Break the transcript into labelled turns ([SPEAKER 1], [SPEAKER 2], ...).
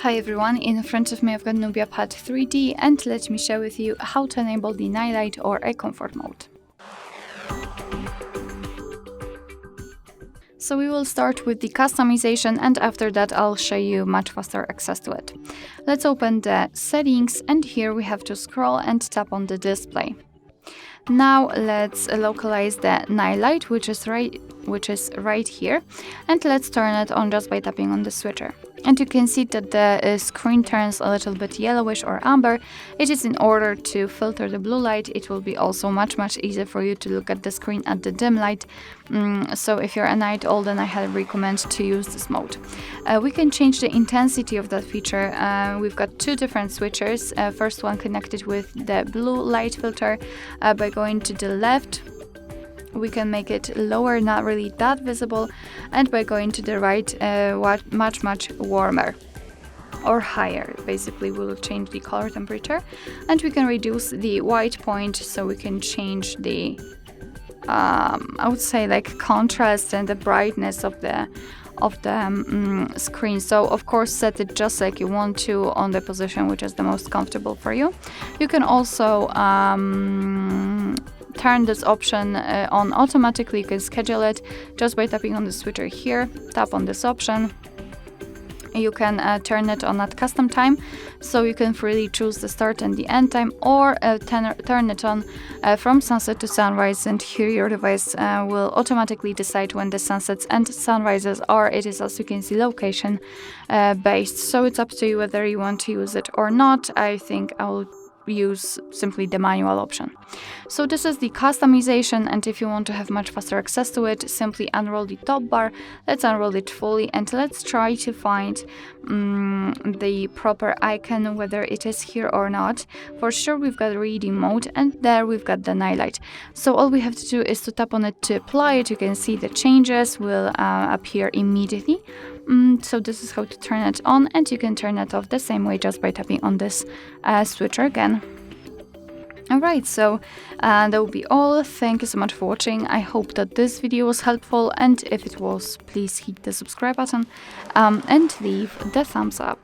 [SPEAKER 1] Hi everyone, in front of me I've got NUBIA Pad 3D and let me share with you how to enable the night light or a comfort mode. So we will start with the customization and after that I'll show you much faster access to it. Let's open the settings and here we have to scroll and tap on the display. Now let's localize the night light which is right here, and let's turn it on just by tapping on the switcher. And you can see that the screen turns a little bit yellowish or amber. It is in order to filter the blue light. It will be also much easier for you to look at the screen at the dim light. So if you're a night owl, then I highly recommend to use this mode. We can change the intensity of that feature. We've got two different switchers. First one connected with the blue light filter. By going to the left, we can make it lower, not really that visible, and by going to the right, much warmer or higher. Basically, we'll change the color temperature, and we can reduce the white point, so we can change the I would say like contrast and the brightness of the screen. So of course set it just like you want to on the position which is the most comfortable for you. You can also turn this option on automatically. You can schedule it just by tapping on the switcher here. Tap on this option. You can turn it on at custom time, so you can freely choose the start and the end time, or turn it on from sunset to sunrise, and here your device will automatically decide when the sunsets and sunrises are. It is, as you can see, location based, so it's up to you whether you want to use it or not. I think I will use simply the manual option. So this is the customization, and if you want to have much faster access to it, simply unroll the top bar. Let's unroll it fully and let's try to find the proper icon, whether it is here or not. For sure we've got reading mode, and there we've got the night light. So all we have to do is to tap on it to apply it. You can see the changes will appear immediately. So this is how to turn it on, and you can turn it off the same way just by tapping on this switcher again. Alright, so that will be all. Thank you so much for watching. I hope that this video was helpful, and if it was, please hit the subscribe button and leave the thumbs up.